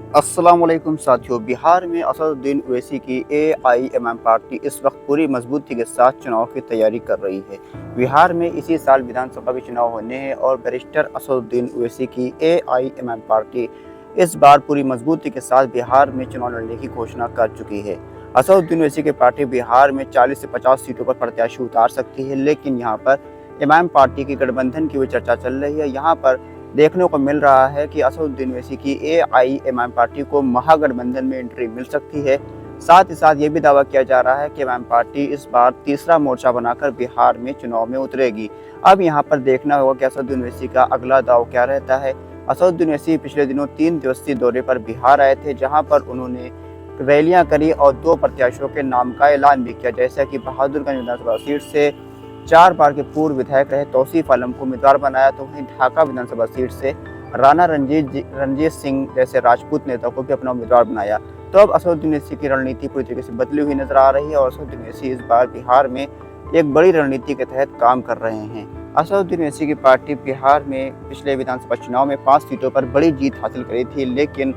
अस्सलाम वालेकुम साथियों। बिहार में असदुद्दीन ओवैसी की एआईएमएम पार्टी इस वक्त पूरी मजबूती के साथ चुनाव की तैयारी कर रही है। बिहार में इसी साल विधानसभा के चुनाव होने हैं और बैरिस्टर असदुद्दीन ओवैसी की एआईएमएम पार्टी इस बार पूरी मजबूती के साथ बिहार में चुनाव लड़ने की घोषणा कर चुकी है। असदुद्दीन ओवैसी की पार्टी बिहार में 40 से 50 सीटों पर प्रत्याशी उतार सकती है, लेकिन यहाँ पर इमाम पार्टी की गठबंधन की भी चर्चा चल रही है। यहाँ पर देखने को मिल रहा है कि असदुद्दीन ओवैसी की एआईएमएम पार्टी को महागठबंधन में एंट्री मिल सकती है। साथ ही साथ ये भी दावा किया जा रहा है कि इमाम पार्टी इस बार तीसरा मोर्चा बनाकर बिहार में चुनाव में उतरेगी। अब यहाँ पर देखना होगा कि असदुद्दीन ओवैसी का अगला दाव क्या रहता है। असदुद्दीन ओवैसी पिछले दिनों 3 दिवसीय दौरे पर बिहार आए थे, जहाँ पर उन्होंने रैलियां करी और 2 प्रत्याशियों के नाम का ऐलान भी किया, जैसा कि बहादुरगंज विधानसभा सीट से 4 बार के पूर्व विधायक रहे तौसीफ आलम को उम्मीदवार बनाया, तो वहीं ढाका विधानसभा सीट से राणा रणजीत सिंह जैसे राजपूत नेता को भी अपना उम्मीदवार बनाया। तो अब असदुद्दीन ओवैसी की रणनीति पूरी तरीके से बदली हुई नजर आ रही है और असदुद्दीन ओवैसी इस बार बिहार में एक बड़ी रणनीति के तहत काम कर रहे हैं। असदुद्दीन ओवैसी की पार्टी बिहार में पिछले विधानसभा चुनाव में 5 सीटों पर बड़ी जीत हासिल करी थी, लेकिन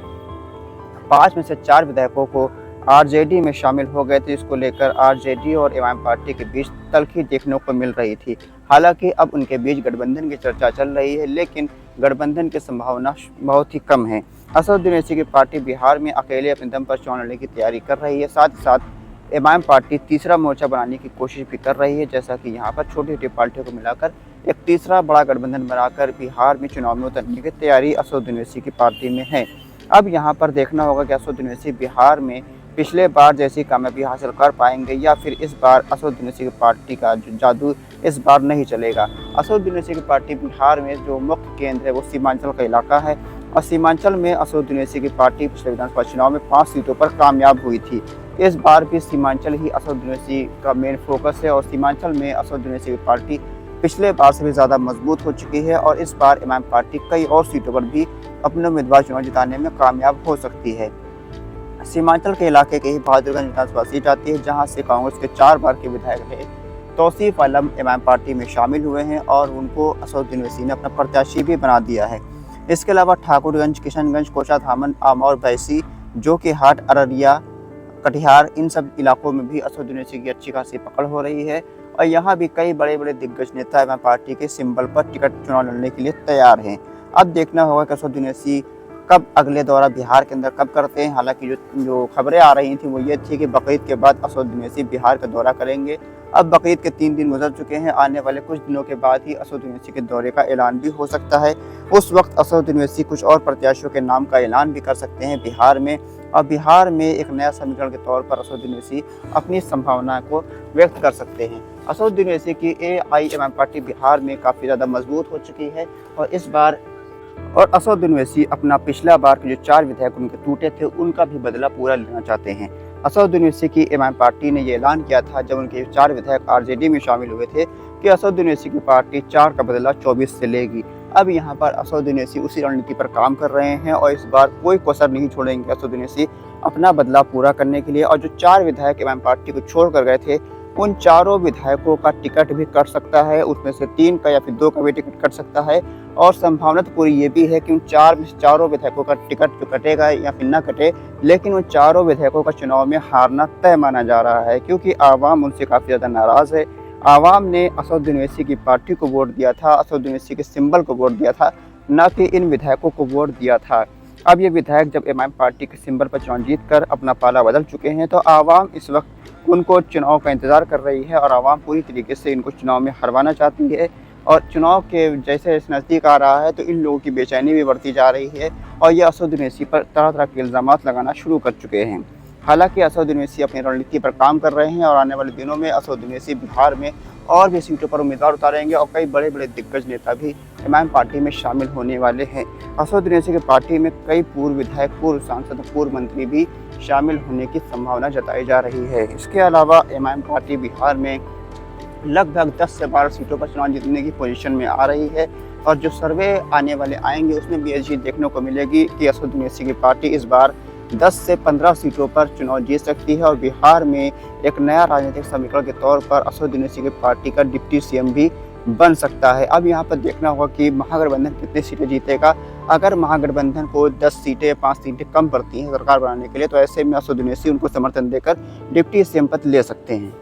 5 में से 4 विधायकों को आरजेडी में शामिल हो गए थे। इसको लेकर आरजेडी और इमाम पार्टी के बीच तल्खी देखने को मिल रही थी। हालांकि अब उनके बीच गठबंधन की चर्चा चल रही है, लेकिन गठबंधन की संभावना बहुत ही कम है। असदुद्दीन ओवैसी की पार्टी बिहार में अकेले अपने दम पर चुनाव लड़ने की तैयारी कर रही है। साथ ही साथ इमाम पार्टी तीसरा मोर्चा बनाने की कोशिश भी कर रही है, जैसा कि यहाँ पर छोटी छोटी पार्टियों को मिलाकर एक तीसरा बड़ा गठबंधन बनाकर बिहार में चुनाव में उतरने की तैयारी असदुद्दीन ओवैसी की पार्टी में है। अब यहाँ पर देखना होगा कि असदुद्दीन ओवैसी बिहार में पिछले बार जैसी कामयाबी हासिल कर पाएंगे या फिर इस बार असदुद्दीन ओवैसी की पार्टी का जो जादू इस बार नहीं चलेगा। असदुद्दीन ओवैसी की पार्टी बिहार में जो मुख्य केंद्र है वो सीमांचल का इलाका है और सीमांचल में असदुद्दीन ओवैसी की पार्टी पिछले विधानसभा चुनाव में 5 सीटों पर कामयाब हुई थी। इस बार भी सीमांचल ही असदुद्दीन ओवैसी का मेन फोकस है और सीमांचल में असदुद्दीन ओवैसी की पार्टी पिछले बार से भी ज़्यादा मजबूत हो चुकी है और इस बार इमाम पार्टी कई और सीटों पर भी अपने उम्मीदवार चुनाव जिताने में कामयाब हो सकती है। सीमांचल के इलाके के ही बहादुरगंज विधानसभा सीट आती है, जहां से कांग्रेस के 4 बार के विधायक रहे तौसीफ आलम इमाम पार्टी में शामिल हुए हैं और उनको असदुद्दीन ओवैसी ने अपना प्रत्याशी भी बना दिया है। इसके अलावा ठाकुरगंज, किशनगंज, कोचाधामन, आमौर, भैंसी, जोकीहाट, अररिया, कटिहार, इन सब इलाकों में भी असदुद्दीन ओवैसी की अच्छी खासी पकड़ हो रही है और यहाँ भी कई बड़े बड़े दिग्गज नेता इमाम पार्टी के सिंबल पर टिकट चुनाव लड़ने के लिए तैयार हैं। अब देखना होगा कि असदुद्दीन ओवैसी कब अगले दौरा बिहार के अंदर कब करते हैं। हालांकि जो खबरें आ रही थी वो ये थी कि बकरीद के बाद असदुद्दीन ओवैसी बिहार का दौरा करेंगे। अब बकरीद के 3 दिन गुजर चुके हैं, आने वाले कुछ दिनों के बाद ही असदुद्दीन ओवैसी के दौरे का ऐलान भी हो सकता है। उस वक्त असदुद्दीन ओवैसी कुछ और प्रत्याशियों के नाम का ऐलान भी कर सकते हैं बिहार में और बिहार में एक नया समीकरण के तौर पर असदुद्दीन ओवैसी अपनी संभावना को व्यक्त कर सकते हैं। असदुद्दीन ओवैसी की एआईएमएम पार्टी बिहार में काफ़ी ज़्यादा मजबूत हो चुकी है और असदुद्दीन ओवैसी अपना पिछला बार के जो 4 विधायक उनके टूटे थे उनका भी बदला पूरा लेना चाहते हैं। असदुद्दीन ओवैसी की इमाम पार्टी ने ये ऐलान किया था जब उनके 4 विधायक आरजेडी में शामिल हुए थे कि असदुद्दीन ओवैसी की पार्टी 4 का बदला 24 से लेगी। अब यहाँ पर असदुद्दीन ओवैसी उसी रणनीति पर काम कर रहे हैं और इस बार कोई कसर नहीं छोड़ेंगे असदुद्दीन ओवैसी अपना बदलाव पूरा करने के लिए। और जो 4 विधायक इमाम पार्टी को छोड़ कर गए थे उन चारों विधायकों का टिकट भी कट सकता है, उसमें से 3 का या फिर 2 का भी टिकट कट सकता है और संभावना तो पूरी ये भी है कि उन 4 में से चारों विधायकों का टिकट जो कटेगा या फिर ना कटे, लेकिन उन चारों विधायकों का चुनाव में हारना तय माना जा रहा है, क्योंकि आवाम उनसे काफ़ी ज़्यादा नाराज़ है। आवाम ने असदुद्दीन ओवैसी की पार्टी को वोट दिया था, असदुद्दीन ओवैसी के सिंबल को वोट दिया था, न कि इन विधायकों को वोट दिया था। अब ये विधायक जब इमाम पार्टी के सिंबल पर चुनाव जीत कर अपना पाला बदल चुके हैं तो आवाम इस वक्त उनको चुनाव का इंतज़ार कर रही है और आवाम पूरी तरीके से इनको चुनाव में हरवाना चाहती है और चुनाव के जैसे नज़दीक आ रहा है तो इन लोगों की बेचैनी भी बढ़ती जा रही है और ये असदुद्दीन ओवैसी पर तरह तरह के इल्ज़ाम लगाना शुरू कर चुके हैं। हालांकि असदुद्दीन ओवैसी अपनी रणनीति पर काम कर रहे हैं और आने वाले दिनों में असदुद्दीन ओवैसी बिहार में और भी सीटों पर उम्मीदवार उतारेंगे और कई बड़े बड़े दिग्गज नेता भी इमाम पार्टी में शामिल होने वाले हैं। असदुद्दीन ओवैसी की पार्टी में कई पूर्व विधायक, पूर्व सांसद, पूर्व मंत्री भी शामिल होने की संभावना जताई जा रही है। इसके अलावा इमाम पार्टी बिहार में लगभग 10 से 12 सीटों पर चुनाव जीतने की पोजीशन में आ रही है और जो सर्वे आने वाले आएंगे उसमें भी ये चीज़ देखने को मिलेगी कि असदुद्दीन ओवैसी की पार्टी इस बार 10 से 15 सीटों पर चुनाव जीत सकती है और बिहार में एक नया राजनीतिक समीकरण के तौर पर असदुद्दीन ओवैसी की पार्टी का डिप्टी सीएम भी बन सकता है। अब यहाँ पर देखना होगा कि महागठबंधन कितनी सीटें जीतेगा। अगर महागठबंधन को 10 सीटें 5 सीटें कम पड़ती हैं सरकार बनाने के लिए, तो ऐसे में असद ओवैसी उनको समर्थन देकर डिप्टी सीएम पद ले सकते हैं।